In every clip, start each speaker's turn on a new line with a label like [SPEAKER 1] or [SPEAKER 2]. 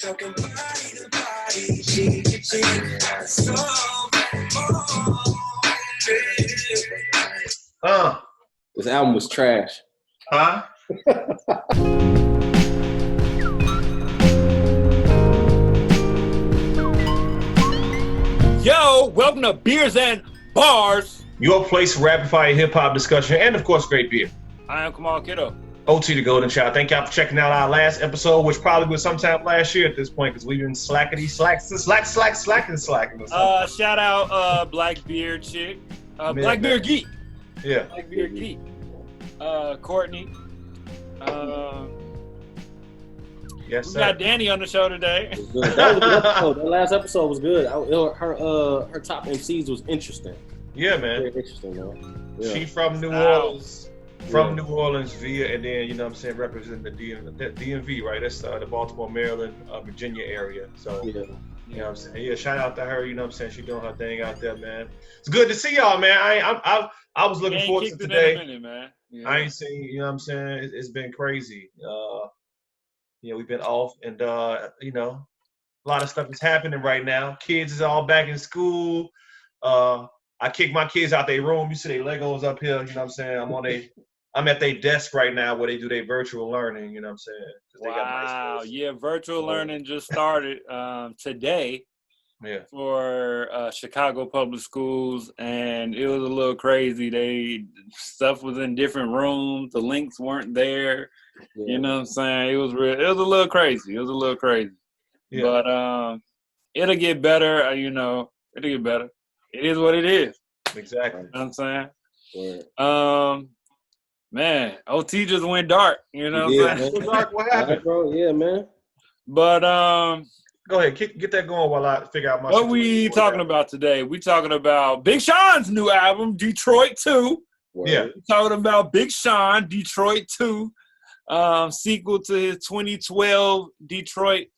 [SPEAKER 1] Talking body to body, she so
[SPEAKER 2] This album was trash.
[SPEAKER 3] Huh?
[SPEAKER 4] Yo, welcome to Beers and Bars.
[SPEAKER 3] Your place for rapid fire hip hop discussion and of course great beer.
[SPEAKER 4] I am Kettle.
[SPEAKER 3] OT the Golden Child. Thank y'all for checking out our last episode, which probably was sometime last year at this point because we've been slacking.
[SPEAKER 4] Shout out Black Beard Chick. Black Beard Geek.
[SPEAKER 3] Yeah.
[SPEAKER 4] Black Beard Geek. Courtney.
[SPEAKER 3] Yes,
[SPEAKER 4] we
[SPEAKER 3] sir.
[SPEAKER 4] got Dannie on the show today.
[SPEAKER 2] That was a good episode. The last episode was good. Her top MCs was interesting.
[SPEAKER 3] Yeah, man.
[SPEAKER 2] Very interesting, man. Yeah.
[SPEAKER 3] She from New Orleans. From New Orleans via, and then, you know what I'm saying, representing the DMV, right? That's the Baltimore, Maryland, Virginia area. So, you know what I'm saying? Yeah, shout out to her, you know what I'm saying? She doing her thing out there, man. It's good to see y'all, man. I was looking forward to today.
[SPEAKER 4] Minute, man. Yeah.
[SPEAKER 3] I ain't seen, you know what I'm saying? It's been crazy. We've been off, and, you know, a lot of stuff is happening right now. Kids is all back in school. I kick my kids out their room. You see their Legos up here, you know what I'm saying? I'm at their desk right now where they do their virtual learning, you know what I'm saying?
[SPEAKER 4] Wow, yeah, virtual learning just started today for Chicago Public Schools, and it was a little crazy. Stuff was in different rooms. The links weren't there. Yeah. You know what I'm saying? It was a little crazy. Yeah. But it'll get better, it'll get better. It is what it is.
[SPEAKER 3] Exactly.
[SPEAKER 4] You know what I'm saying?
[SPEAKER 2] Yeah.
[SPEAKER 4] Man, OT just went dark. You know what I'm saying?
[SPEAKER 3] Dark, what happened?
[SPEAKER 2] Bro, yeah, man.
[SPEAKER 4] But
[SPEAKER 3] go ahead, get that going while I figure out my.
[SPEAKER 4] What we talking about today? We talking about Big Sean's new album, Detroit 2.
[SPEAKER 3] Yeah.
[SPEAKER 4] We talking about Big Sean, Detroit 2, sequel to his 2012 Detroit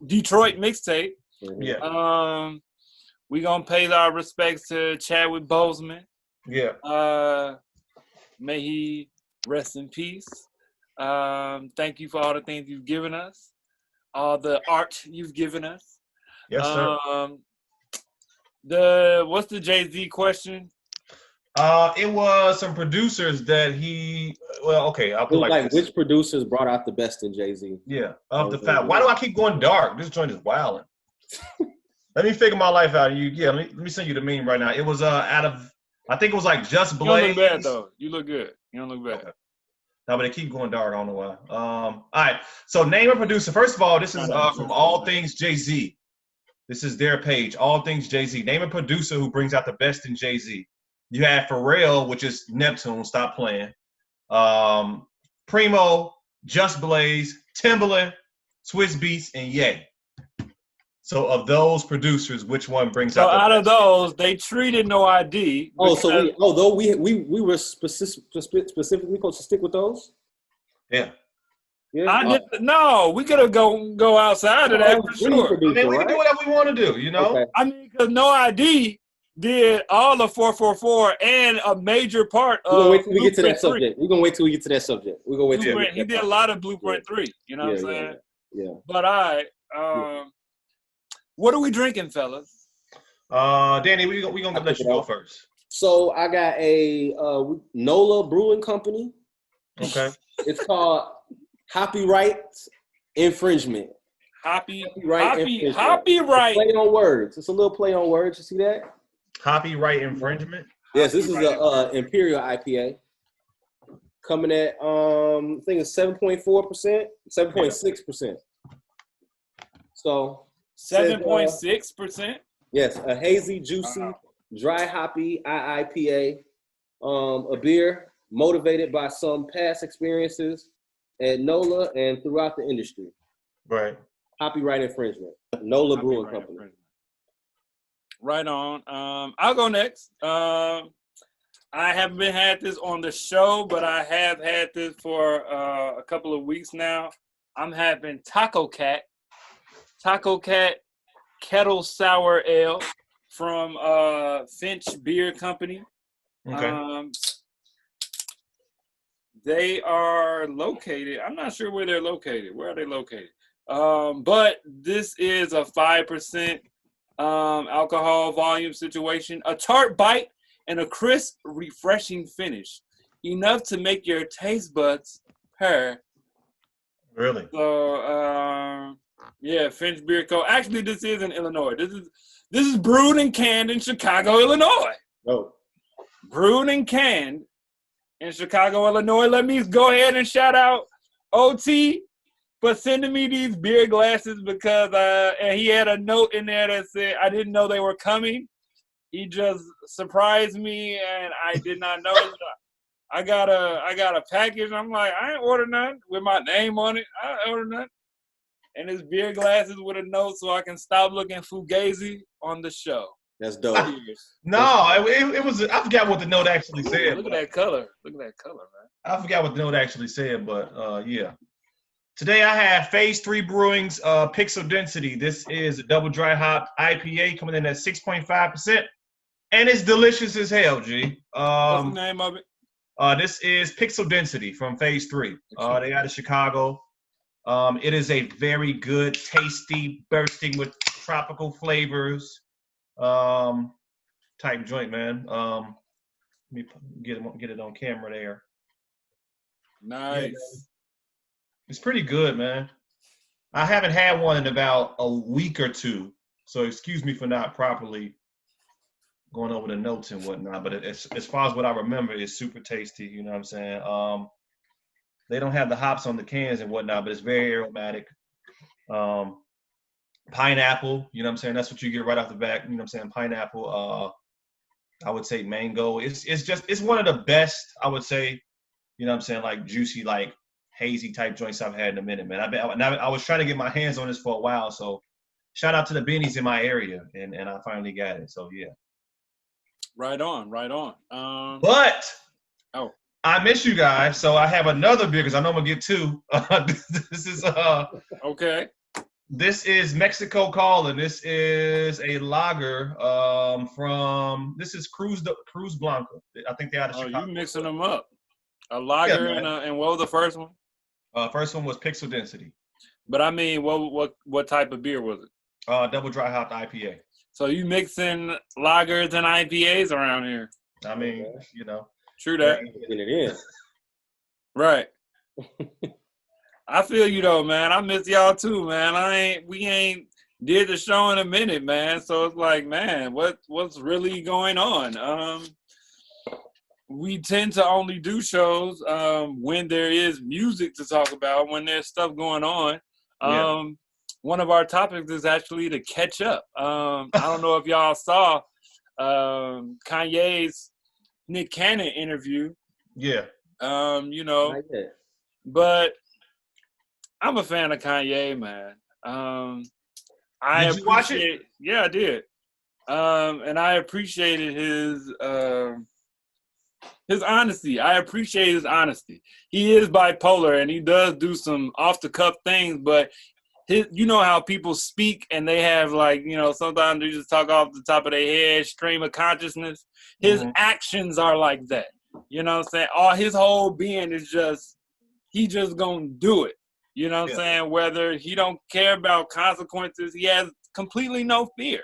[SPEAKER 4] mixtape.
[SPEAKER 3] Yeah.
[SPEAKER 4] We gonna pay our respects to Chadwick Boseman.
[SPEAKER 3] Yeah.
[SPEAKER 4] May he rest in peace. Thank you for all the things you've given us, all the art you've given us.
[SPEAKER 3] Yes, sir.
[SPEAKER 4] What's the Jay-Z question?
[SPEAKER 3] It was some producers that I'll put like this.
[SPEAKER 2] Which producers brought out the best in Jay-Z?
[SPEAKER 3] Yeah, of the fact. Why do I keep going dark? This joint is wilding. Let me figure my life out. Let me send you the meme right now. It was I think it was like Just Blaze.
[SPEAKER 4] You don't look bad though. You look good. You don't look bad.
[SPEAKER 3] Okay. No, but they keep going dark. I don't know why. All right. So name a producer. First of all, this is from All Things Jay-Z. This is their page. All Things Jay-Z. Name a producer who brings out the best in Jay-Z. You have Pharrell, which is Neptune. Stop playing. Primo, Just Blaze, Timbaland, Swiss Beats, and Ye. So of those producers, which one brings out? So
[SPEAKER 4] out of those, they treated No ID.
[SPEAKER 2] Although we were specifically supposed to stick with those.
[SPEAKER 3] Yeah.
[SPEAKER 2] Yeah.
[SPEAKER 4] No, we could have go outside of that for sure.
[SPEAKER 3] We can do whatever we want to do, you know.
[SPEAKER 2] Okay.
[SPEAKER 4] I mean, because No ID did all the 444 and a major part of.
[SPEAKER 2] We're gonna wait till we get to that subject. We're gonna wait till we get to that subject. We're gonna wait till
[SPEAKER 4] he did a lot of Blueprint 3. You know what I'm saying?
[SPEAKER 2] Yeah.
[SPEAKER 4] But what are we drinking, fellas?
[SPEAKER 3] Danny, we gonna let you go first.
[SPEAKER 2] So I got a NOLA Brewing Company.
[SPEAKER 3] Okay.
[SPEAKER 2] It's called Hoppyright Infringement.
[SPEAKER 4] Hoppyright.
[SPEAKER 2] Play on words. It's a little play on words. You see that?
[SPEAKER 3] Hoppyright Infringement.
[SPEAKER 2] Yes, this is a Imperial IPA. Coming at I think it's 7.4%, 7.6%. So
[SPEAKER 4] 7.6%.
[SPEAKER 2] Yes, a hazy, juicy, dry hoppy IPA. A beer motivated by some past experiences at NOLA and throughout the industry.
[SPEAKER 3] Right.
[SPEAKER 2] Copyright infringement. NOLA Brewing Company.
[SPEAKER 4] Right on. I'll go next. I haven't had this on the show, but I have had this for a couple of weeks now. I'm having Tacocat Kettle Sour Ale from Finch Beer Company.
[SPEAKER 3] Okay.
[SPEAKER 4] They are located. I'm not sure where they're located. Where are they located? But this is a 5% alcohol volume situation. A tart bite and a crisp, refreshing finish. Enough to make your taste buds purr.
[SPEAKER 3] Really?
[SPEAKER 4] So, yeah, Finch Beer Co. Actually, this is in Illinois. This is brewed and canned in Chicago, Illinois.
[SPEAKER 2] Oh.
[SPEAKER 4] Brewed and canned in Chicago, Illinois. Let me go ahead and shout out OT for sending me these beer glasses because and he had a note in there that said, I didn't know they were coming. He just surprised me, and I did not know. I got a package. I'm like, I ain't ordered nothing with my name on it. I ain't ordered nothing. And his beer glasses with a note so I can stop looking fugazi on the show.
[SPEAKER 2] That's dope.
[SPEAKER 3] No, it was. I forgot what the note actually said.
[SPEAKER 4] Look at that color. Look at that color, man.
[SPEAKER 3] I forgot what the note actually said, but yeah. Today I have Phase 3 Brewing's Pixel Density. This is a double dry hop IPA coming in at 6.5%, and it's delicious as hell, G.
[SPEAKER 4] What's the name of it?
[SPEAKER 3] This is Pixel Density from Phase 3. They out of Chicago. It is a very good, tasty, bursting with tropical flavors type joint, man. Let me get it on camera there.
[SPEAKER 4] Nice.
[SPEAKER 3] Yeah, it's pretty good, man. I haven't had one in about a week or two, so excuse me for not properly going over the notes and whatnot. But as far as what I remember, it's super tasty. You know what I'm saying? They don't have the hops on the cans and whatnot, but it's very aromatic. Pineapple, you know what I'm saying? That's what you get right off the back. You know what I'm saying? Pineapple. I would say mango. It's one of the best, I would say. You know what I'm saying? Like juicy, like hazy type joints I've had in a minute, man. I was trying to get my hands on this for a while, so shout out to the Bennies in my area, and I finally got it. So yeah.
[SPEAKER 4] Right on.
[SPEAKER 3] But
[SPEAKER 4] oh,
[SPEAKER 3] I miss you guys, so I have another beer because I know I'm gonna get two. This is
[SPEAKER 4] okay.
[SPEAKER 3] This is Mexico Calling. This is a lager this is Cruz Blanca. I think they're out of Chicago.
[SPEAKER 4] Oh, you mixing them up. A lager and what was the first one?
[SPEAKER 3] First one was Pixel Density.
[SPEAKER 4] But I mean, what type of beer was it?
[SPEAKER 3] Double dry hopped IPA.
[SPEAKER 4] So you mixing lagers and IPAs around here?
[SPEAKER 3] I mean, you know.
[SPEAKER 4] True that.
[SPEAKER 2] Getting it in.
[SPEAKER 4] Right. I feel you though, man. I miss y'all too, man. We ain't did the show in a minute, man. So it's like, man, what's really going on? We tend to only do shows when there is music to talk about, when there's stuff going on. One of our topics is actually to catch up. I don't know if y'all saw Kanye's Nick Cannon interview.
[SPEAKER 3] Yeah.
[SPEAKER 4] You know, but I'm a fan of Kanye, man.
[SPEAKER 3] Did you watch it?
[SPEAKER 4] Yeah, I did. And I appreciated his honesty. I appreciate his honesty. He is bipolar and he does do some off the cuff things, but you know how people speak and they have like, you know, sometimes they just talk off the top of their head, stream of consciousness. His actions are like that. You know what I'm saying? All his whole being is he just gonna do it. You know what I'm saying? Whether he don't care about consequences, he has completely no fear.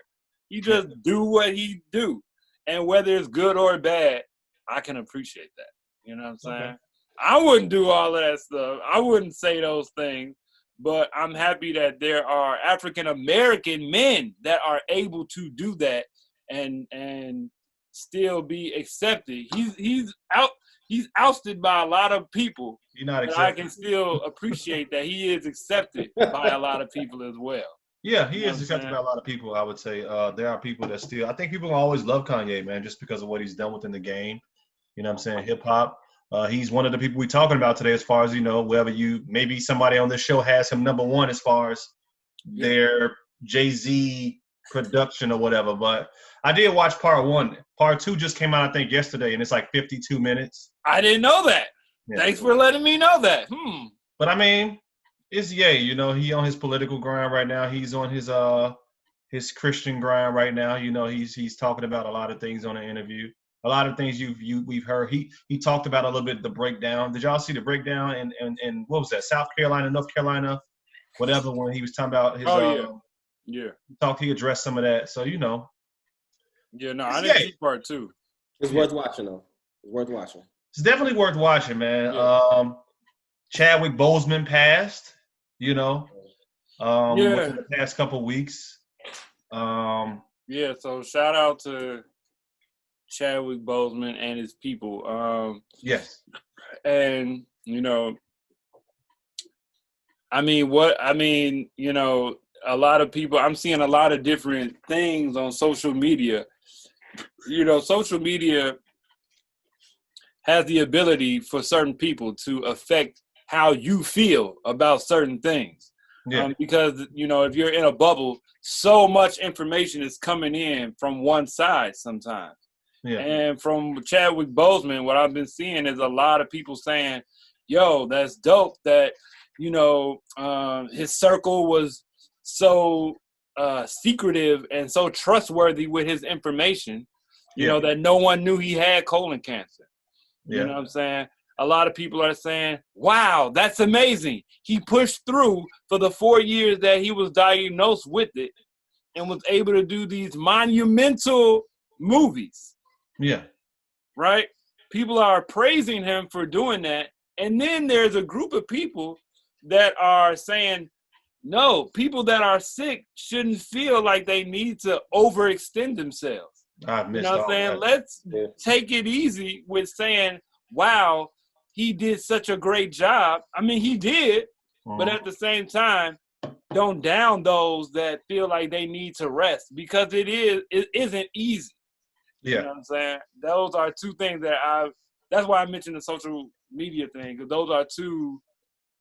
[SPEAKER 4] He just do what he do. And whether it's good or bad, I can appreciate that. You know what I'm saying? I wouldn't do all of that stuff. I wouldn't say those things. But I'm happy that there are African-American men that are able to do that and still be accepted. He's ousted by a lot of people.
[SPEAKER 3] You're not
[SPEAKER 4] accepted. I can still appreciate that he is accepted by a lot of people as well.
[SPEAKER 3] Yeah, he is accepted by a lot of people, I would say. There are people that still – I think people always love Kanye, man, just because of what he's done within the game. You know what I'm saying? Hip-hop. He's one of the people we're talking about today as far as, you know, maybe somebody on this show has him number one as far as their Jay-Z production or whatever. But I did watch part one. Part two just came out, I think, yesterday, and it's like 52 minutes.
[SPEAKER 4] I didn't know that. Yeah. Thanks for letting me know that.
[SPEAKER 3] But, I mean, it's Ye. You know, he on his political grind right now. He's on his Christian grind right now. You know, he's talking about a lot of things on the interview. A lot of things we've heard. He talked about a little bit the breakdown. Did y'all see the breakdown in what was that? South Carolina, North Carolina, whatever when he was talking about his. He addressed some of that. So
[SPEAKER 4] Yeah, no, I didn't see part 2.
[SPEAKER 2] It's worth watching though. It's worth watching.
[SPEAKER 3] It's definitely worth watching, man.
[SPEAKER 4] Yeah.
[SPEAKER 3] Chadwick Boseman passed. Within the past couple weeks.
[SPEAKER 4] Yeah, so shout out to Chadwick Boseman and his people.
[SPEAKER 3] Yes.
[SPEAKER 4] And a lot of people, I'm seeing a lot of different things on social media. Social media has the ability for certain people to affect how you feel about certain things.
[SPEAKER 3] Yeah.
[SPEAKER 4] Because, if you're in a bubble, so much information is coming in from one side sometimes.
[SPEAKER 3] Yeah.
[SPEAKER 4] And from Chadwick Boseman, what I've been seeing is a lot of people saying, yo, that's dope that, his circle was so secretive and so trustworthy with his information, that no one knew he had colon cancer. You know what I'm saying? A lot of people are saying, wow, that's amazing. He pushed through for the 4 years that he was diagnosed with it and was able to do these monumental movies.
[SPEAKER 3] Yeah.
[SPEAKER 4] Right? People are praising him for doing that. And then there's a group of people that are saying, no, people that are sick shouldn't feel like they need to overextend themselves.
[SPEAKER 3] I've missed
[SPEAKER 4] what I'm saying?
[SPEAKER 3] that.
[SPEAKER 4] Let's take it easy with saying, wow, he did such a great job. I mean, he did, but at the same time, don't down those that feel like they need to rest, because it isn't easy.
[SPEAKER 3] Yeah.
[SPEAKER 4] You know what I'm saying? Those are two things that's why I mentioned the social media thing, because those are two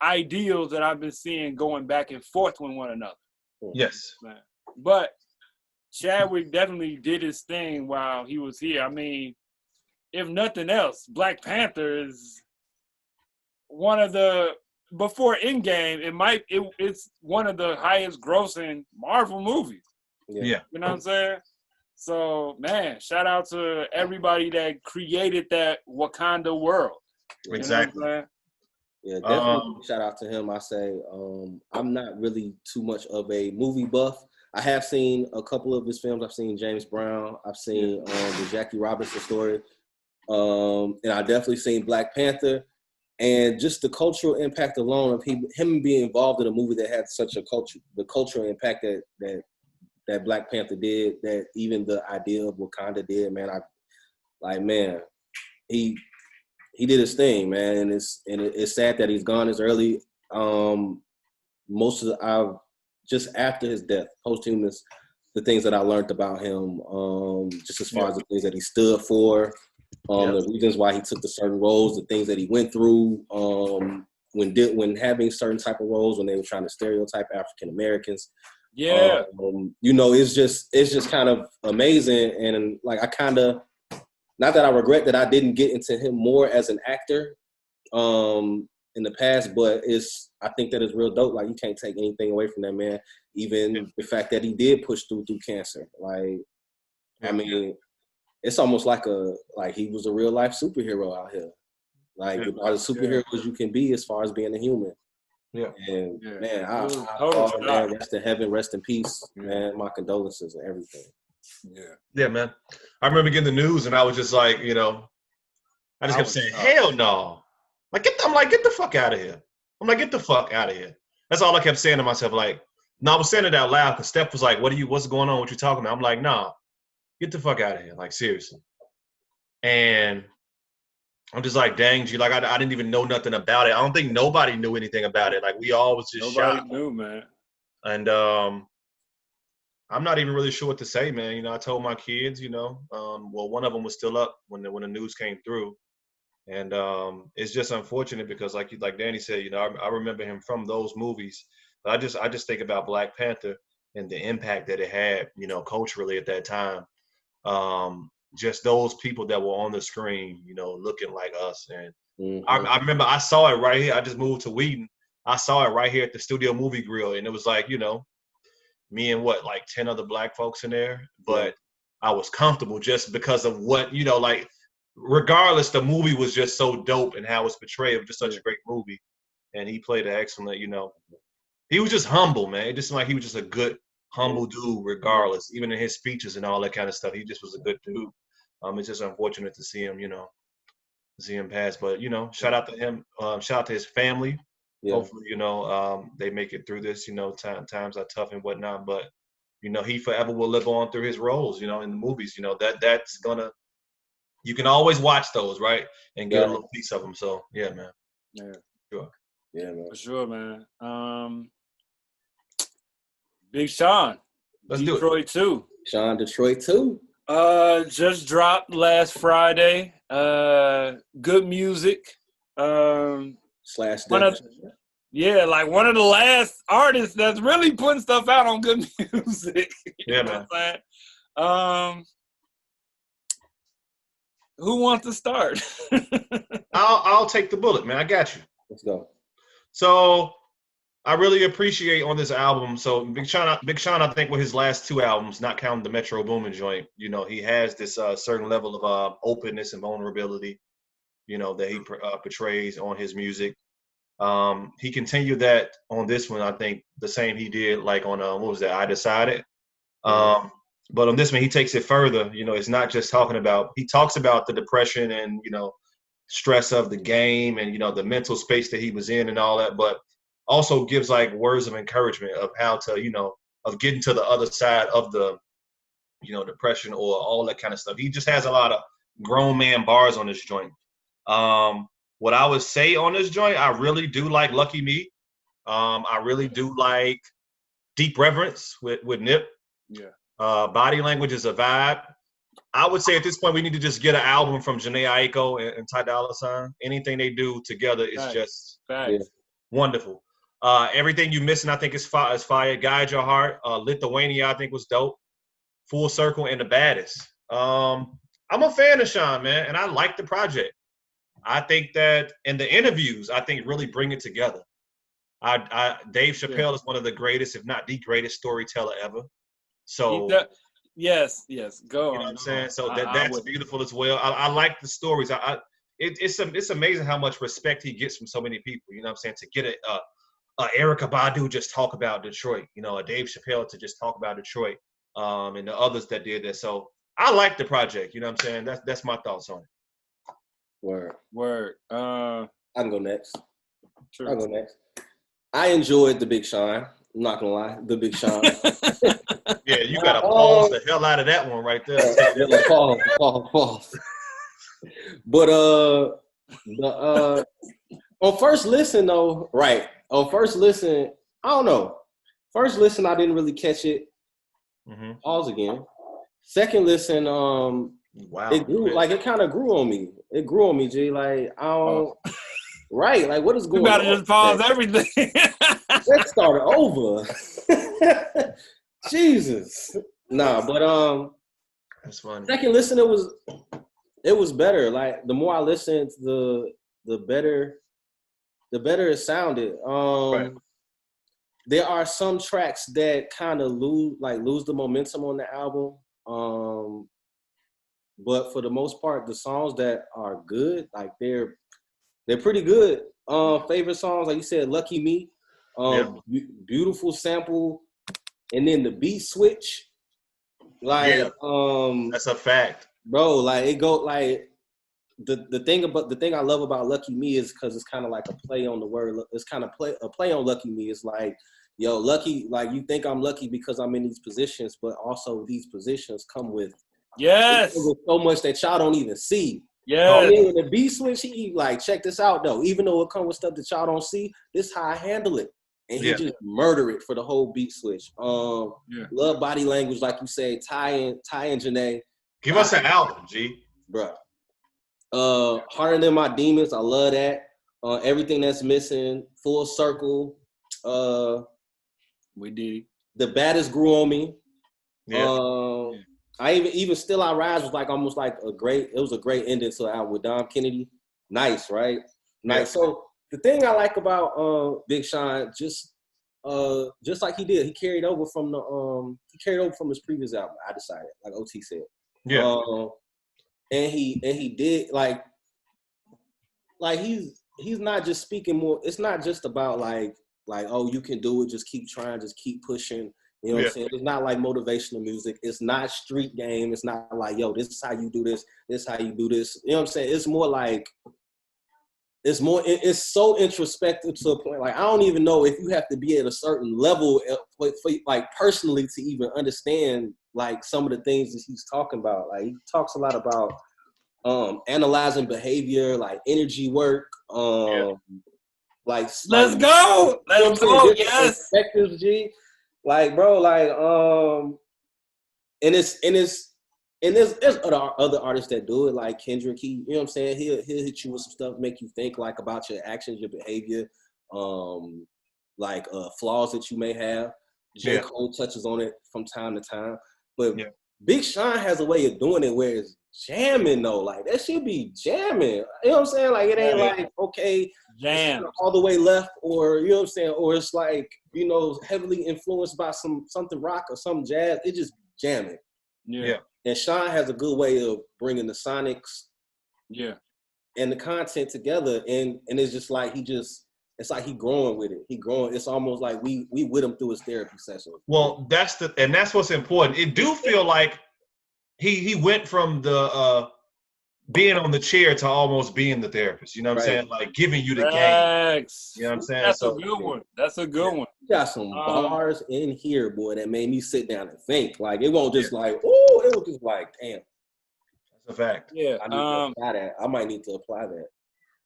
[SPEAKER 4] ideals that I've been seeing going back and forth with one another.
[SPEAKER 3] Yes.
[SPEAKER 4] But Chadwick definitely did his thing while he was here. I mean, if nothing else, Black Panther is one of the, before Endgame, it's one of the highest grossing Marvel movies.
[SPEAKER 3] Yeah.
[SPEAKER 4] You know what I'm saying? So, man, shout out to everybody that created that Wakanda world.
[SPEAKER 3] Exactly.
[SPEAKER 4] You know what I'm saying?
[SPEAKER 2] Yeah, definitely shout out to him. I say I'm not really too much of a movie buff. I have seen a couple of his films. I've seen James Brown. I've seen the Jackie Robinson story. And I definitely seen Black Panther. And just the cultural impact alone of him being involved in a movie that had such the cultural impact that Black Panther did, that even the idea of Wakanda did, man. He did his thing, man, and it's sad that he's gone as early. Just after his death, posthumous, the things that I learned about him, just as far as the things that he stood for, the reasons why he took the certain roles, the things that he went through, when having certain type of roles, when they were trying to stereotype African Americans.
[SPEAKER 4] Yeah.
[SPEAKER 2] It's just kind of amazing, and like I kind of. Not that I regret that I didn't get into him more as an actor in the past, but I think that it's real dope. Like, you can't take anything away from that man. Even the fact that he did push through cancer. Like, I mean, it's almost like he was a real life superhero out here. Like, all the superheroes you can be as far as being a human.
[SPEAKER 3] Yeah.
[SPEAKER 2] And man, man, rest in heaven, rest in peace, man. My condolences and everything.
[SPEAKER 3] Yeah, man. I remember getting the news and I was just like, I just kept saying, hell no. Like, get the fuck out of here. I'm like, get the fuck out of here. That's all I kept saying to myself. Like, no, I was saying it out loud because Steph was like, what's going on? What you talking about? I'm like, nah, get the fuck out of here. Like, seriously. And I'm just like, dang, G, like, I didn't even know nothing about it. I don't think nobody knew anything about it. Like, we all was just shocked.
[SPEAKER 4] Nobody knew, man.
[SPEAKER 3] And I'm not even really sure what to say, man. I told my kids, one of them was still up when the news came through. And it's just unfortunate because like Danny said, I remember him from those movies. But I just think about Black Panther and the impact that it had, culturally at that time. Just those people that were on the screen, looking like us. And I remember I saw it right here. I just moved to Wheaton. I saw it right here at the Studio Movie Grill. And it was like, me and 10 other Black folks in there. But I was comfortable just because of what, regardless, the movie was just so dope and how it was portrayed. It was just such a great movie. And he played an excellent, He was just humble, man. It just seemed like he was just a good, humble dude, regardless. Even in his speeches and all that kind of stuff, he just was a good dude. It's just unfortunate to see him, see him pass. But shout out to him. Shout out to his family. Yeah. Hopefully, they make it through this. Times are tough and whatnot, but he forever will live on through his roles. In the movies. That's gonna. You can always watch those, right, and get a little piece of them. So yeah, man.
[SPEAKER 4] Yeah.
[SPEAKER 3] Sure.
[SPEAKER 2] Yeah, man.
[SPEAKER 4] For sure, man. Big Sean.
[SPEAKER 3] Let's
[SPEAKER 4] Detroit
[SPEAKER 3] do it.
[SPEAKER 4] 2.
[SPEAKER 2] Sean, Detroit 2.
[SPEAKER 4] Just dropped last Friday. Good music.
[SPEAKER 2] Slash
[SPEAKER 4] one of the last artists that's really putting stuff out on good music.
[SPEAKER 3] Yeah, man.
[SPEAKER 4] Who wants to start?
[SPEAKER 3] I'll take the bullet, man. I got you.
[SPEAKER 2] Let's go.
[SPEAKER 3] So I really appreciate on this album. So Big Sean, I think with his last 2 albums, not counting the Metro Boomin joint, he has this certain level of openness and vulnerability, that he portrays on his music. He continued that on this one. I think the same he did like on what was that? I Decided. But on this one, he takes it further. It's not just he talks about the depression and stress of the game and the mental space that he was in and all that, but also gives like words of encouragement of how to of getting to the other side of the depression or all that kind of stuff. He just has a lot of grown man bars on this joint. What I would say on this joint, I really do like Lucky Me. I really do like Deep Reverence with Nip.
[SPEAKER 4] Yeah.
[SPEAKER 3] Body Language is a vibe. I would say at this point we need to just get an album from Jhené Aiko and Ty Dolla $ign. Anything they do together is just wonderful. Everything You Missing, I think is fire. Guide Your Heart. Lithuania, I think was dope. Full Circle and The Baddest. I'm a fan of Sean, man, and I like the project. I think that in the interviews, I think really bring it together. Dave Chappelle is one of the greatest, if not the greatest storyteller ever. So
[SPEAKER 4] yes, go on.
[SPEAKER 3] You know what I'm saying? So that's beautiful as well. I like the stories. It's amazing how much respect he gets from so many people. You know what I'm saying? To get a Erykah Badu just talk about Detroit, a Dave Chappelle to just talk about Detroit, and the others that did that. So I like the project. You know what I'm saying? That's my thoughts on it.
[SPEAKER 2] Word. I can go next. Sure. I'll go next. I enjoyed the Big Sean. I'm not gonna lie, the Big Sean.
[SPEAKER 3] Yeah, you gotta pause the hell out of that one right there.
[SPEAKER 2] Pause. But on first listen though, right? On first listen, I don't know. First listen, I didn't really catch it. Mm-hmm. Pause again. Second listen, wow, it grew like it kind of grew on me. It grew on me, G. Like I don't. Right, like what is going on?
[SPEAKER 4] You gotta just pause everything.
[SPEAKER 2] Let's start over. Jesus. Nah, but
[SPEAKER 3] that's funny.
[SPEAKER 2] Second listen, it was better. Like the more I listened, the better it sounded.
[SPEAKER 3] Right.
[SPEAKER 2] There are some tracks that kind of lose the momentum on the album. But for the most part, the songs that are good, like they're pretty good. Favorite songs, like you said, Lucky Me, beautiful sample, and then the beat switch. Like,
[SPEAKER 3] that's a fact,
[SPEAKER 2] bro. Like it go like the thing I love about Lucky Me is because it's kind of like a play on the word. It's kind of a play on Lucky Me. It's like, yo, lucky. Like you think I'm lucky because I'm in these positions, but also these positions come with so much that y'all don't even see.
[SPEAKER 4] Yeah.
[SPEAKER 2] When the beat switch, he like, check this out though. Even though it comes with stuff that y'all don't see, this how I handle it. And he just murder it for the whole beat switch. Love Body Language, like you say, Ty and Jhené.
[SPEAKER 3] Give us an album, G.
[SPEAKER 2] Bruh. Harder Than My Demons, I love that. Everything That's Missing, Full Circle.
[SPEAKER 4] We did.
[SPEAKER 2] The Baddest grew on me.
[SPEAKER 3] Yeah.
[SPEAKER 2] I even Still I Rise was like almost like a great ending to the album with Dom Kennedy. Nice, right? Nice. Yeah. So the thing I like about Big Sean, just like he did, he carried over from his previous album, I Decided, like OT said.
[SPEAKER 3] Yeah.
[SPEAKER 2] And he did like he's not just speaking more. It's not just about like like, oh, you can do it. Just keep trying. Just keep pushing. You know what I'm saying? It's not like motivational music. It's not street game. It's not like, yo, this is how you do this. This is how you do this. You know what I'm saying? It's more like, it's so introspective to a point. Like, I don't even know if you have to be at a certain level for like personally to even understand like some of the things that he's talking about. Like, he talks a lot about analyzing behavior, like energy work, like
[SPEAKER 4] let's go. Yes.
[SPEAKER 2] Perspectives, G. Like, bro, like, and there's other artists that do it, like Kendrick. You know what I'm saying? He'll hit you with some stuff, make you think like about your actions, your behavior, like flaws that you may have. J. Cole touches on it from time to time, but Big Sean has a way of doing it where it's jamming though. Like, that should be jamming. You know what I'm saying? Like, it ain't like, okay,
[SPEAKER 4] jam
[SPEAKER 2] all the way left, or you know what I'm saying, or it's like, you know, heavily influenced by something rock or some jazz. It just jamming.
[SPEAKER 4] Yeah.
[SPEAKER 2] And Sean has a good way of bringing the sonics, and the content together, and it's just like it's like he growing with it. He growing. It's almost like we with him through his therapy session.
[SPEAKER 3] Well, that's what's important. It do feel like he went from the being on the chair to almost being the therapist. You know what I'm saying? Like, giving you the game. You know what I'm saying?
[SPEAKER 4] That's a good one. That's a good one.
[SPEAKER 2] You got some bars in here, boy, that made me sit down and think. Like, it won't just like, oh, it was just like, damn.
[SPEAKER 3] That's a fact.
[SPEAKER 4] Yeah.
[SPEAKER 2] I need to apply that. I might need to apply that.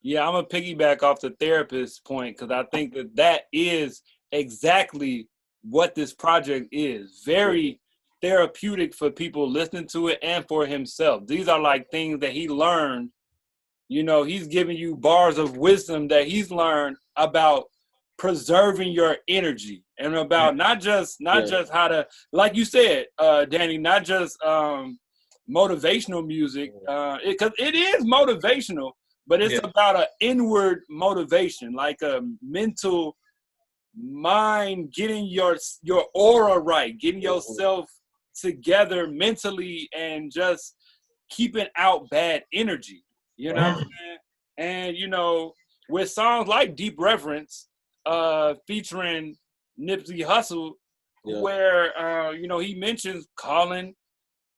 [SPEAKER 4] Yeah, I'm gonna piggyback off the therapist point, because I think that is exactly what this project is. Very therapeutic for people listening to it and for himself. These are like things that he learned. You know, he's giving you bars of wisdom that he's learned about preserving your energy, and about not just how to, like you said, Danny, not just motivational music, because it is motivational, but it's about an inward motivation, like a mental mind, getting your aura right, getting yourself together mentally, and just keeping out bad energy. You know what I'm saying? And, you know, with songs like Deep Reverence, featuring Nipsey Hussle, where, you know, he mentions calling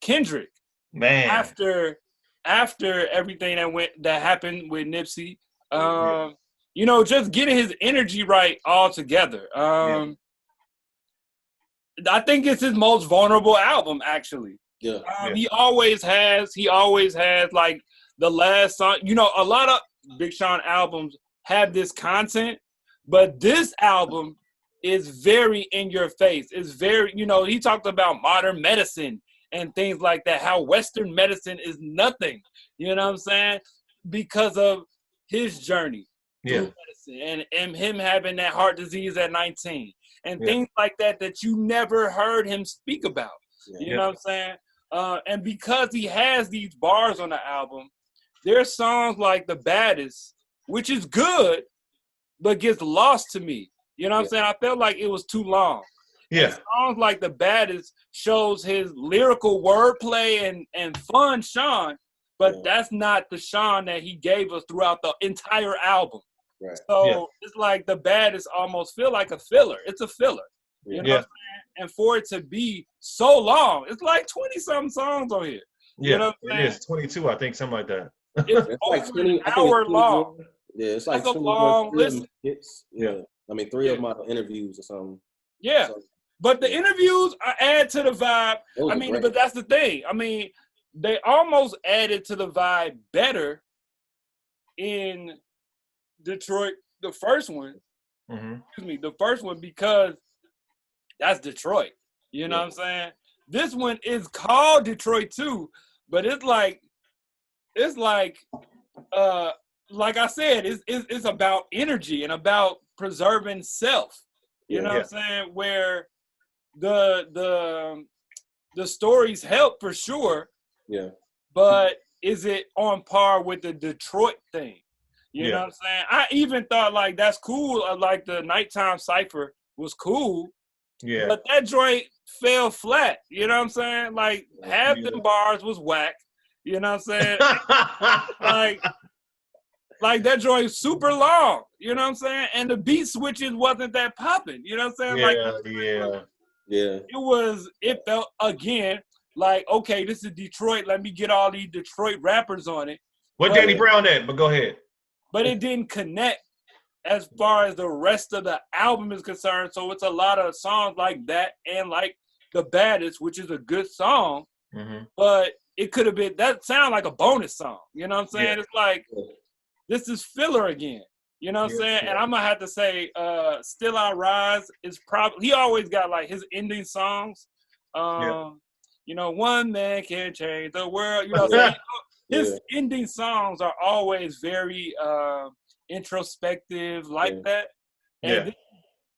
[SPEAKER 4] Kendrick.
[SPEAKER 3] Man.
[SPEAKER 4] After everything that happened with Nipsey, you know, just getting his energy right all together. I think it's his most vulnerable album, actually. He always has like the last song. You know, a lot of Big Sean albums have this content, but this album is very in your face. It's very, you know, he talked about modern medicine and things like that, how Western medicine is nothing, you know what I'm saying? Because of his journey through medicine, and him having that heart disease at 19, and things like that you never heard him speak about, you know what I'm saying? And because he has these bars on the album, there's songs like The Baddest, which is good, but gets lost to me. You know what I'm saying? I felt like it was too long. And songs like The Baddest shows his lyrical wordplay and fun Sean, but that's not the Sean that he gave us throughout the entire album. So it's like The Baddest almost feel like a filler. It's a filler. You know what I'm saying? And for it to be so long, it's like 20-something songs on here. You know what I'm saying?
[SPEAKER 3] It is 22, I think, something like that.
[SPEAKER 4] It's like 20, an hour long.
[SPEAKER 2] Yeah, it's like
[SPEAKER 4] that's a long listen.
[SPEAKER 2] I mean, 3 of my interviews or something.
[SPEAKER 4] But the interviews add to the vibe. I mean, but that's the thing. I mean, they almost added to the vibe better in Detroit, the first one. Excuse me, the first one, because that's Detroit. You know what I'm saying? This one is called Detroit too, but it's like I said, it's about energy and about preserving self. You know what I'm saying? Where the stories help for sure. But is it on par with the Detroit thing? You know what I'm saying? I even thought like that's cool. Like the Nighttime Cypher was cool. But that joint fell flat. You know what I'm saying? Like half them bars was whack. You know what I'm saying? Like that joint super long, you know what I'm saying? And the beat switches wasn't that popping, you know what I'm saying? It felt again like, okay, this is Detroit. Let me get all these Detroit rappers on it.
[SPEAKER 3] What Danny Brown at? But go ahead.
[SPEAKER 4] But it didn't connect as far as the rest of the album is concerned. So it's a lot of songs like that and like The Baddest, which is a good song, but it could have been, that sound like a bonus song. You know what I'm saying? Yeah. It's like, this is filler again. You know what I'm saying? And I'm going to have to say, Still I Rise is probably, he always got like his ending songs. You know, one man can change the world. You know what I'm saying? His ending songs are always very introspective like that. And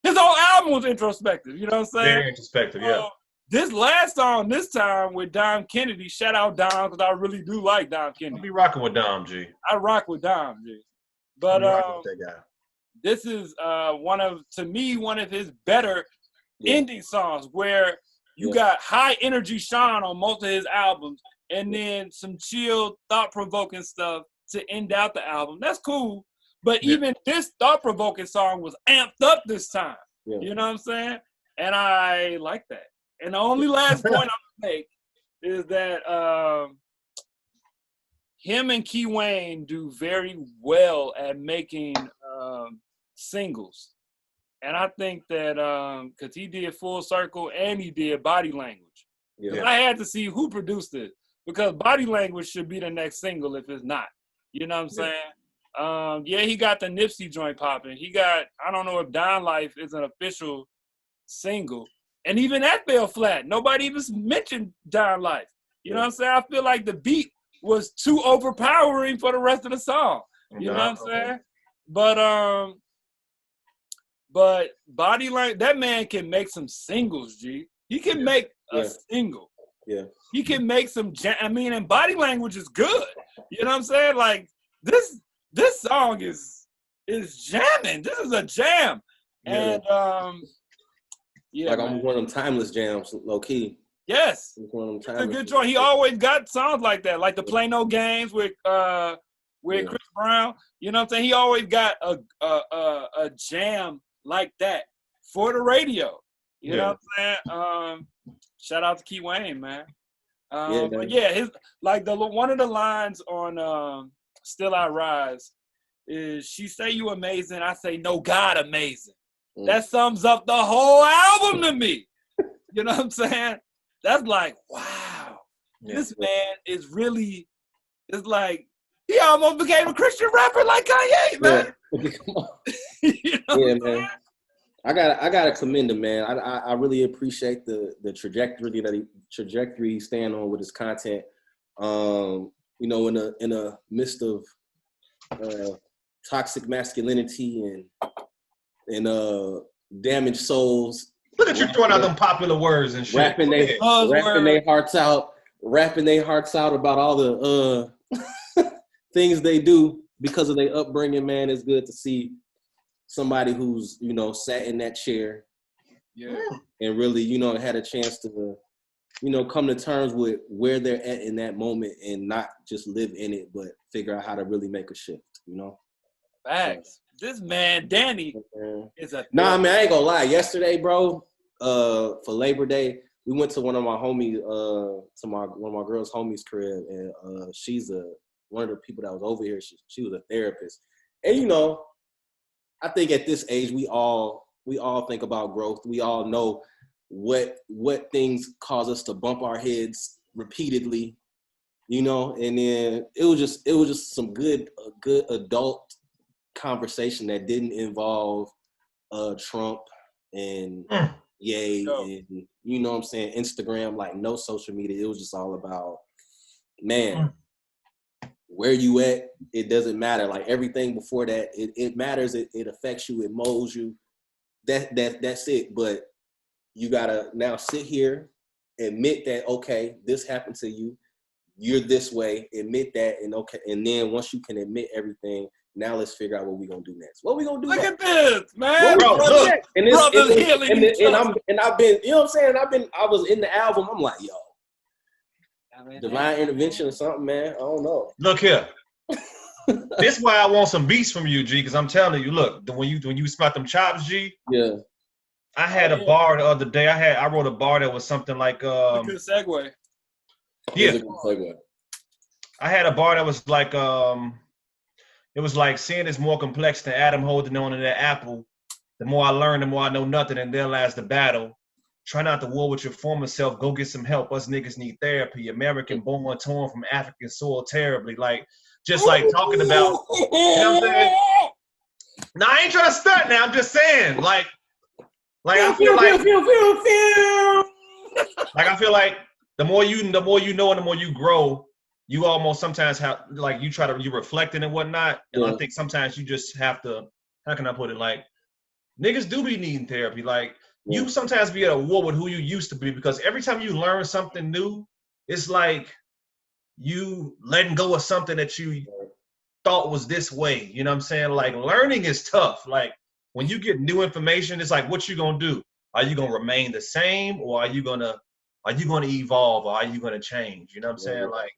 [SPEAKER 4] his whole album was introspective. You know what I'm saying?
[SPEAKER 3] Very introspective,
[SPEAKER 4] This last song, this time with Dom Kennedy, shout out Dom, because I really do like Dom Kennedy.
[SPEAKER 3] I'll be rocking with Dom, G.
[SPEAKER 4] I rock with Dom, G. But
[SPEAKER 3] with that guy.
[SPEAKER 4] This is one of his better ending songs, where you got high energy Sean on most of his albums, and then some chill, thought-provoking stuff to end out the album. That's cool. But even this thought-provoking song was amped up this time. You know what I'm saying? And I like that. And the only last point I'm gonna make is that him and Key Wayne do very well at making singles. And I think that because he did Full Circle and he did Body Language. I had to see who produced it, because Body Language should be the next single if it's not. You know what I'm saying? He got the Nipsey joint popping. He got, I don't know if Down Life is an official single. And even that fell flat. Nobody even mentioned Down Life. You know what I'm saying? I feel like the beat was too overpowering for the rest of the song. You know what I'm saying? But Body Language, that man can make some singles, G. He can make a single. He can make some and Body Language is good. You know what I'm saying? Like this song is jamming. This is a jam. And
[SPEAKER 2] like I'm one of them timeless jams, low key.
[SPEAKER 4] Yes, it's a good joint. He always got songs like that, like the Play No Games with Chris Brown. You know what I'm saying? He always got a jam like that for the radio. You know what I'm saying? Shout out to Key Wayne, man. But his one of the lines on Still I Rise is, she say you amazing, I say no God amazing. That sums up the whole album to me. You know what I'm saying? That's like, wow. This man is really, it's like, he almost became a Christian rapper like Kanye, man. You know
[SPEAKER 2] man. I gotta commend him, man. I really appreciate the trajectory he's staying on with his content. You know, in a midst of toxic masculinity and damaged souls.
[SPEAKER 3] Look at you throwing out them popular words and shit.
[SPEAKER 2] Rapping their hearts out about all the things they do because of their upbringing, man. It's good to see somebody who's, you know, sat in that chair and really, you know, had a chance to, you know, come to terms with where they're at in that moment and not just live in it, but figure out how to really make a shift, you know?
[SPEAKER 4] Facts. This man, Dannie, is a...
[SPEAKER 2] Nah, man, I ain't gonna lie. Yesterday, bro, for Labor Day, we went to one of my homies, one of my girl's homies' crib, and she's one of the people that was over here. She was a therapist. And, you know, I think at this age, we all think about growth. We all know what things cause us to bump our heads repeatedly, you know. And then it was just some good adult conversation that didn't involve Trump and and you know what I'm saying, Instagram, like no social media. It was just all about, man, where you at, it doesn't matter. Like everything before that, it matters. It affects you. It molds you. That's it. But you gotta now sit here, admit that, okay, this happened to you. You're this way. Admit that, and okay. And then once you can admit everything, now let's figure out what we're gonna do next. What we gonna do?
[SPEAKER 4] Look
[SPEAKER 2] next?
[SPEAKER 4] at this, man.
[SPEAKER 2] Bro, look. And I've been, you know what I'm saying? I was in the album. I'm like, yo, divine intervention or something, man. I don't know.
[SPEAKER 3] Look here. This is why I want some beats from you, G, because I'm telling you, look, when you smell them chops, G.
[SPEAKER 2] Yeah.
[SPEAKER 3] I had a bar the other day. I wrote a bar that was something like
[SPEAKER 4] Good segue.
[SPEAKER 3] Yeah. I had a bar that was like it was like sin is more complex than Adam holding on to that apple. The more I learn, the more I know nothing, and there lies the battle. Try not to war with your former self. Go get some help. Us niggas need therapy. American born torn from African soil terribly. Like, just like talking about, you know what I'm saying? Now, I ain't trying to stunt now. I'm just saying, like I feel like the more you know and the more you grow, you almost sometimes have, like, you reflecting and whatnot. And I think sometimes you just have to, how can I put it? Like, niggas do be needing therapy. Like, you sometimes be at a war with who you used to be, because every time you learn something new, it's like you letting go of something that you thought was this way. You know what I'm saying? Like, learning is tough. Like, when you get new information, it's like, what you gonna do? Are you gonna remain the same, or are you gonna evolve, or are you gonna change? You know what I'm saying? Like,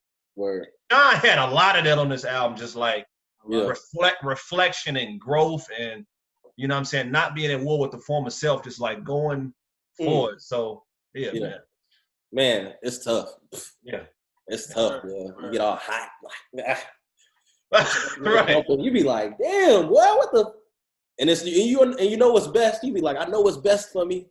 [SPEAKER 3] I had a lot of that on this album, just like reflection and growth, and you know what I'm saying, not being at war with the former self, just like going forward. So yeah,
[SPEAKER 2] man, it's tough.
[SPEAKER 3] Yeah,
[SPEAKER 2] it's tough. Yeah, you get all hot.
[SPEAKER 3] Right.
[SPEAKER 2] You be like, damn, boy, what the? And you know what's best. You be like, I know what's best for me.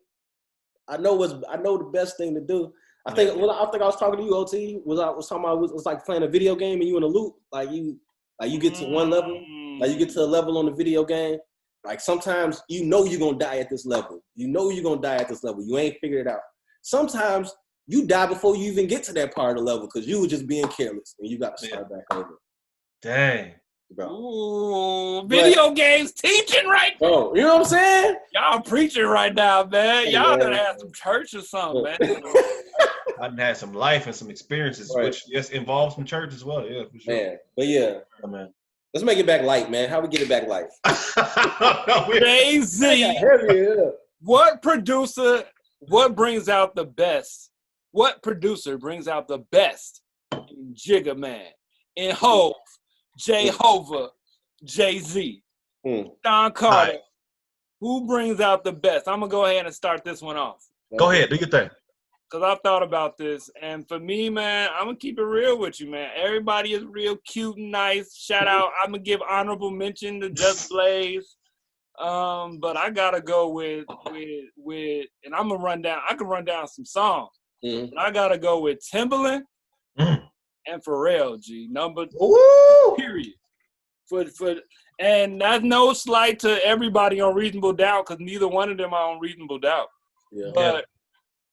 [SPEAKER 2] I know the best thing to do. I think I was talking to you, OT. Was talking about, it was like playing a video game and you in a loop. Like you get to one level, like you get to a level on the video game. Like, sometimes you know you're gonna die at this level. You know you're gonna die at this level. You ain't figured it out. Sometimes you die before you even get to that part of the level because you were just being careless and you got to start back over.
[SPEAKER 3] Dang.
[SPEAKER 2] Bro.
[SPEAKER 4] Ooh, video games teaching right now.
[SPEAKER 2] Bro, you know what I'm saying?
[SPEAKER 4] Y'all preaching right now, man. Y'all done had some church or something, man.
[SPEAKER 3] I done had some life and some experiences, which involves some church as well. Yeah, for sure.
[SPEAKER 2] Man, but yeah, man. Let's make it back light, man. How we get it back light?
[SPEAKER 4] Jay-Z. What brings out the best? What producer brings out the best in Jigga Man, in Hove, Jehovah, Jay-Z, Don Carter? Right. Who brings out the best? I'm going to go ahead and start this one off.
[SPEAKER 3] Go ahead. Do your thing.
[SPEAKER 4] Because I've thought about this. And for me, man, I'm going to keep it real with you, man. Everybody is real cute and nice. Shout out. I'm going to give honorable mention to Just Blaze. But I got to go with, and I'm going to run down. I can run down some songs. But I got to go with Timbaland and Pharrell, G. Period. And that's no slight to everybody on Reasonable Doubt, because neither one of them are on Reasonable Doubt.
[SPEAKER 2] Yeah.
[SPEAKER 4] But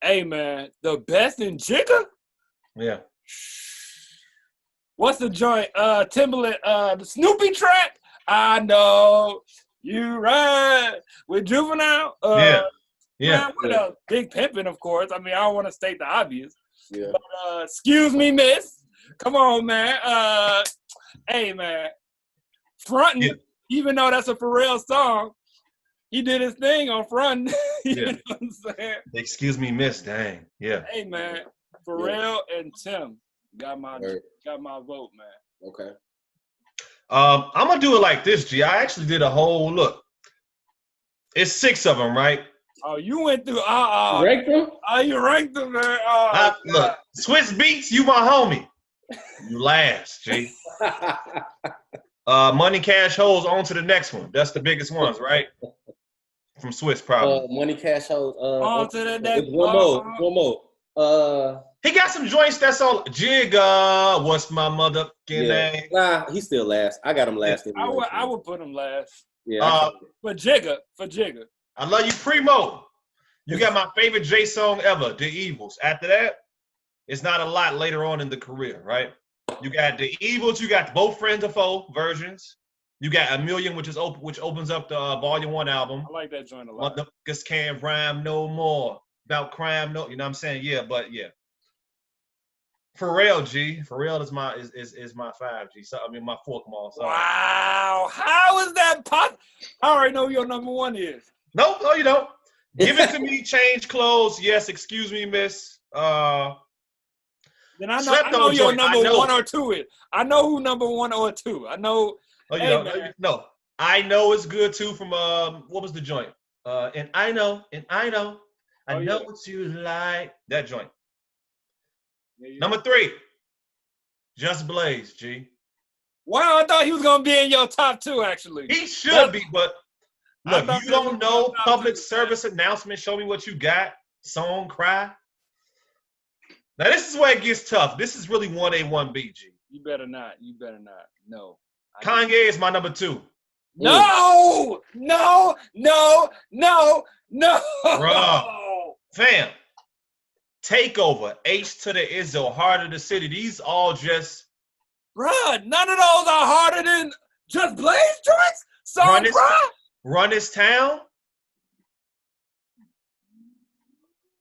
[SPEAKER 4] hey, man, the best in Jigga?
[SPEAKER 3] Yeah.
[SPEAKER 4] What's the joint? Timbaland, the Snoopy track? I know you right. With Juvenile?
[SPEAKER 3] Yeah.
[SPEAKER 4] Man, what else? Big Pimpin', of course. I mean, I don't want to state the obvious.
[SPEAKER 2] Yeah.
[SPEAKER 4] But, excuse me, miss. Come on, man. Hey, man. Frontin', even though that's a Pharrell song, he did his thing on Frontin'. You know what I'm saying?
[SPEAKER 3] Excuse me, miss. Dang. Yeah.
[SPEAKER 4] Hey, man. Pharrell and Tim got my vote, man.
[SPEAKER 2] Okay.
[SPEAKER 3] I'm going to do it like this, G. I actually did a whole look. It's 6 of them, right?
[SPEAKER 4] Oh, you went through.
[SPEAKER 2] You ranked them?
[SPEAKER 4] Oh, you ranked them, man.
[SPEAKER 3] Look, Swiss Beats, you my homie. You last, G. Money Cash Holes on to the next one. That's the biggest ones, right? From Swiss, probably.
[SPEAKER 2] Money Cash Holes.
[SPEAKER 4] On to the next
[SPEAKER 2] one more.
[SPEAKER 3] He got some joints that's all Jigga. What's my motherfucking name?
[SPEAKER 2] Nah, he's still last. I got him last.
[SPEAKER 4] I would put him last.
[SPEAKER 2] Yeah.
[SPEAKER 4] For Jigga.
[SPEAKER 3] I love you, Primo. You got my favorite J song ever, The Evils. After that, it's not a lot later on in the career, right? You got The Evils. You got both Friends of Foe versions. You got A Million, which opens up the Volume 1 album.
[SPEAKER 4] I like that joint a lot.
[SPEAKER 3] Motherfuckers can't rhyme no more. About crime, no. You know what I'm saying? Yeah, but yeah. Pharrell, G. Pharrell is my 5, G. So, I mean, my 4th, come on. Sorry.
[SPEAKER 4] Wow. How is that possible? I already know who your number 1 is.
[SPEAKER 3] No, you don't. Give It To Me, Change Clothes. Yes, excuse me, miss.
[SPEAKER 4] Then I know,
[SPEAKER 3] Slept on
[SPEAKER 4] your
[SPEAKER 3] joint.
[SPEAKER 4] number 1 or 2 is. I know who number 1 or 2. I know.
[SPEAKER 3] Oh, you know, no. I know it's good too from what was the joint? And I know, I know what you like. That joint. Number 3, Just Blaze, G.
[SPEAKER 4] Wow, I thought he was gonna be in your top 2. Actually,
[SPEAKER 3] He should be, but look, you don't know public service announcement. Show me what you got. Song, cry. Now this is where it gets tough. This is really 1A, 1B, G.
[SPEAKER 4] You better not. No.
[SPEAKER 3] Kanye is my number 2.
[SPEAKER 4] No.
[SPEAKER 3] Bruh. Fam. Takeover, H to the Izzo, Heart of the City. These all just.
[SPEAKER 4] Bruh, none of those are harder than Just Blaze joints. Song, cry.
[SPEAKER 3] Run This Town.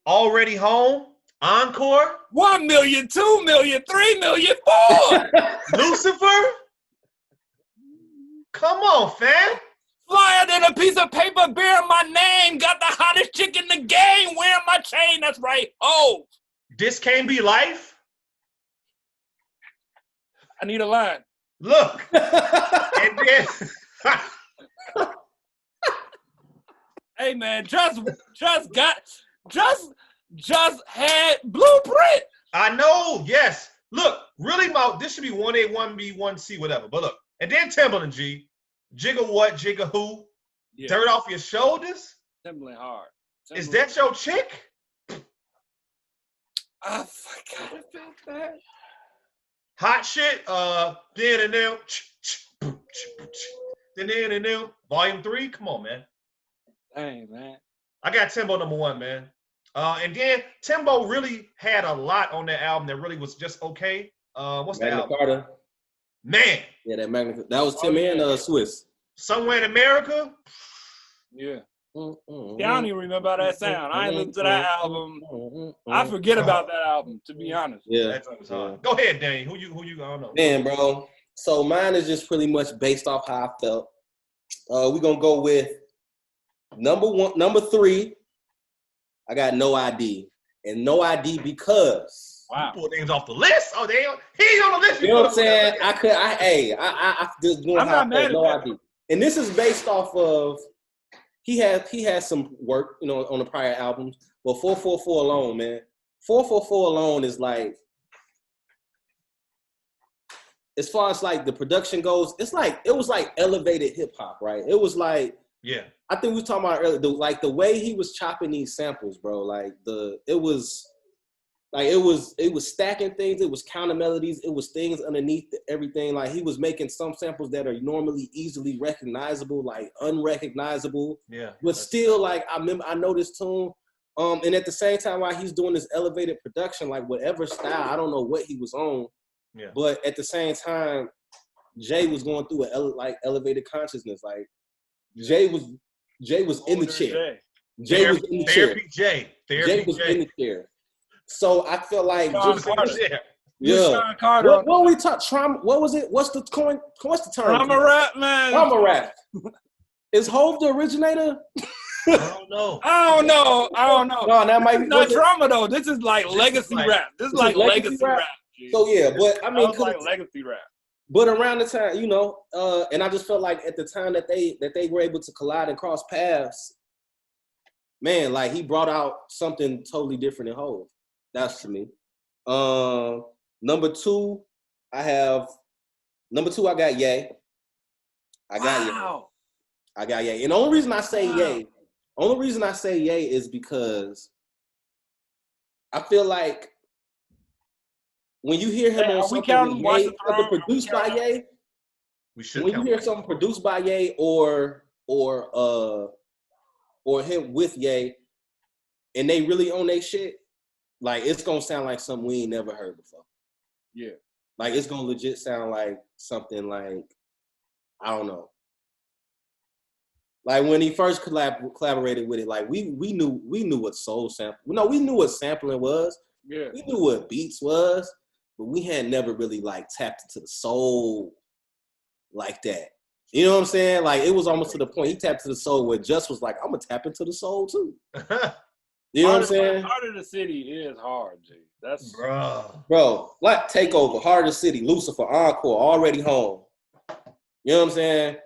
[SPEAKER 3] Already Home. Encore.
[SPEAKER 4] 1 million, 2 million, 3 million, 4.
[SPEAKER 3] Lucifer. Come on, fam.
[SPEAKER 4] Flyer than a piece of paper bearing my name. Got the hottest chick in the game wearing my chain. That's right. Oh.
[SPEAKER 3] This Can't Be Life.
[SPEAKER 4] I need a line.
[SPEAKER 3] Look. And then.
[SPEAKER 4] Hey man, just had Blueprint.
[SPEAKER 3] I know, yes. Look, really, this should be 1A, 1B, 1C, whatever. But look, and then Timberland, G. Jigga what, jigga who? Yeah. Dirt Off Your Shoulders?
[SPEAKER 4] Timberland hard.
[SPEAKER 3] Is that your chick?
[SPEAKER 4] I forgot about that.
[SPEAKER 3] Hot Shit, Volume 3. Come on, man.
[SPEAKER 4] Dang, man.
[SPEAKER 3] I got Timbo number 1, man. And then Timbo really had a lot on that album that really was just okay. What's the album?
[SPEAKER 2] Carta.
[SPEAKER 3] Man.
[SPEAKER 2] Yeah, that was Tim and Swiss.
[SPEAKER 3] Somewhere in America.
[SPEAKER 4] Yeah. I don't even remember that sound. I ain't listened to that album. I forget about that album, to be honest.
[SPEAKER 2] Yeah.
[SPEAKER 3] Go ahead, Danny. Who you? I don't know.
[SPEAKER 2] Man, bro. So mine is just pretty much based off how I felt. We're gonna go with number 3. I got No ID, and No ID because.
[SPEAKER 3] Wow. You pull names off the list. Oh, he ain't on the list.
[SPEAKER 2] You know what I'm saying? I just doing
[SPEAKER 4] I'm
[SPEAKER 2] how
[SPEAKER 4] not mad at
[SPEAKER 2] No
[SPEAKER 4] that.
[SPEAKER 2] ID, and this is based off of he had some work, you know, on the prior albums, but 444 alone, man. 444 alone is like, as far as like the production goes, it was like elevated hip hop, right? It was like,
[SPEAKER 3] yeah.
[SPEAKER 2] I think we were talking about earlier, the way he was chopping these samples, bro. Like it was stacking things. It was counter melodies. It was things underneath everything. Like he was making some samples that are normally easily recognizable, like unrecognizable.
[SPEAKER 3] Yeah.
[SPEAKER 2] But still, like I know this tune. And at the same time, while he's doing this elevated production, like whatever style, I don't know what he was on.
[SPEAKER 3] Yeah.
[SPEAKER 2] But at the same time, Jay was going through elevated consciousness. Like Jay was in the chair. Jay was in the chair. Jay was in the chair. So I feel like What we talk trauma? What was it? What's the term?
[SPEAKER 4] Trauma rap, man.
[SPEAKER 2] Trauma rap. Is Hov the originator?
[SPEAKER 3] I don't know.
[SPEAKER 2] No, that might be
[SPEAKER 4] not trauma though. This is like legacy rap. This is like legacy rap.
[SPEAKER 2] So yeah, but I mean,
[SPEAKER 4] like legacy rap.
[SPEAKER 2] But around the time, you know, and I just felt like at the time that they were able to collide and cross paths, man, like he brought out something totally different in Hov. That's to me. Number 2, I got Ye. I got Ye. And the only reason I say Ye is because I feel like when you hear him on something produced by Ye, when you hear something produced by Ye or him with Ye, and they really own their shit, like it's gonna sound like something we ain't never heard before.
[SPEAKER 4] Yeah. Like
[SPEAKER 2] it's gonna legit sound like something like, I don't know. Like when he first collaborated with it, like we knew what soul sample. No, we knew what sampling was.
[SPEAKER 4] Yeah.
[SPEAKER 2] We knew what beats was, but we had never really like tapped into the soul like that. You know what I'm saying? Like it was almost to the point he tapped to the soul where Just was like, I'm gonna tap into the soul too. You know what I'm saying?
[SPEAKER 4] Heart of the City is hard, G. That's
[SPEAKER 2] bro. Like Takeover, Heart of the City, Lucifer, Encore, Already Home. You know what I'm saying,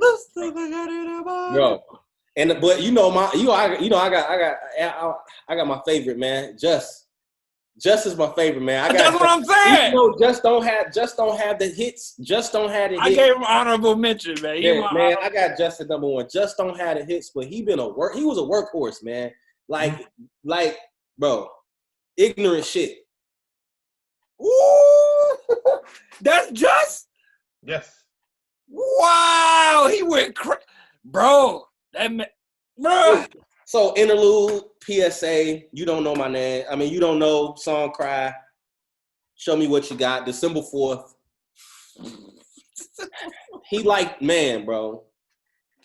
[SPEAKER 2] bro? And but I got my favorite, man. Just is my favorite, man.
[SPEAKER 4] That's what I'm saying.
[SPEAKER 2] Just don't have the hits. Just don't have the hits.
[SPEAKER 4] I gave him honorable mention, man.
[SPEAKER 2] Man, I got Just at number 1. Just don't have the hits, but he was a workhorse, man. Like, bro, ignorant shit.
[SPEAKER 4] Ooh, that's Just.
[SPEAKER 3] Yes.
[SPEAKER 4] Wow, he went bro. Bro.
[SPEAKER 2] So interlude, PSA. You don't know my name. I mean, you don't know Song Cry. Show me what you got. December 4th. He bro.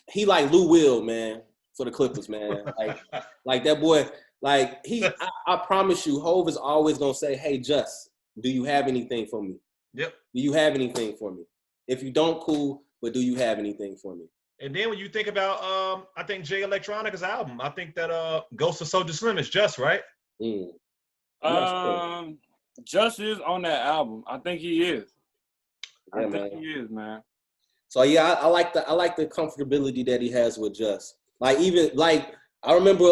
[SPEAKER 2] He like Lou Will, man, for the Clippers, man. Like that boy. Like I promise you, Hov is always gonna say, "Hey, Just, do you have anything for me?
[SPEAKER 3] Yep.
[SPEAKER 2] Do you have anything for me? If you don't, cool. But do you have anything for me?"
[SPEAKER 3] And then when you think about, I think Jay Electronica's album, I think that Ghost of Soulja Slim is Just, right?
[SPEAKER 4] Just is on that album. I think he is.
[SPEAKER 2] Yeah,
[SPEAKER 4] I think he is, man.
[SPEAKER 2] So yeah, I like the comfortability that he has with Just. Like even like I remember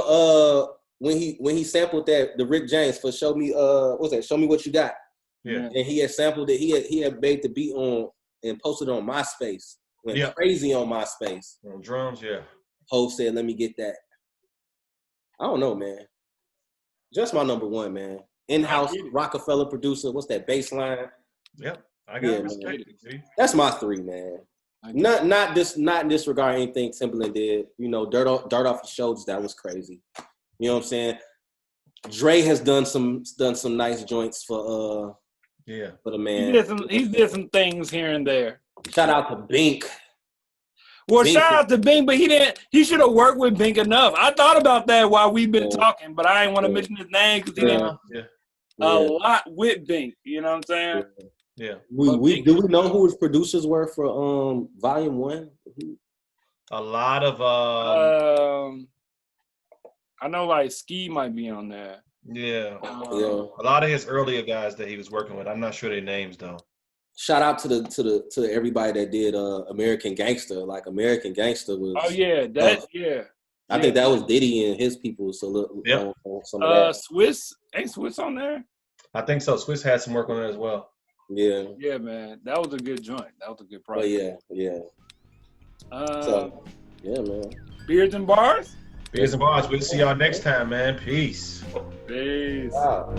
[SPEAKER 2] when he sampled the Rick James for Show Me what's that? Show Me What You Got.
[SPEAKER 3] Yeah.
[SPEAKER 2] And he had sampled it. He had made the beat on and posted it on MySpace. Went crazy on MySpace.
[SPEAKER 3] On drums, yeah.
[SPEAKER 2] Hov said, "Let me get that." I don't know, man. Just my number 1, man. In-house Rockefeller producer. What's that bass line?
[SPEAKER 3] Yep. I got respect.
[SPEAKER 2] That's my 3, man. Not disregard anything Timbaland did. You know, dirt off his shoulders. That was crazy. You know what I'm saying? Dre has done some nice joints for the man.
[SPEAKER 4] He did some things here and there.
[SPEAKER 2] Shout out to Bink.
[SPEAKER 4] Well, shout out to Bink, but he should have worked with Bink enough. I thought about that while we've been talking, but I didn't want to mention his name because he didn't a lot with Bink. You know what I'm saying?
[SPEAKER 3] Yeah.
[SPEAKER 2] Do we know who his producers were for Volume 1?
[SPEAKER 3] A lot of
[SPEAKER 4] I know like Ski might be on there.
[SPEAKER 3] Yeah. A lot of his earlier guys that he was working with. I'm not sure their names though.
[SPEAKER 2] Shout out to everybody that did American Gangster. Like American Gangster was.
[SPEAKER 4] Oh yeah,
[SPEAKER 2] I think that was Diddy and his people. So look, on some of that.
[SPEAKER 4] Swiss ain't Swiss on there?
[SPEAKER 3] I think so. Swiss had some work on it as well.
[SPEAKER 2] Yeah.
[SPEAKER 4] Yeah, man, that was a good joint. That was a good project.
[SPEAKER 2] Yeah.
[SPEAKER 4] So
[SPEAKER 2] yeah, man.
[SPEAKER 4] Beers and Bars.
[SPEAKER 3] Beers and Bars. We'll see y'all next time, man. Peace.
[SPEAKER 4] Peace.
[SPEAKER 2] Wow.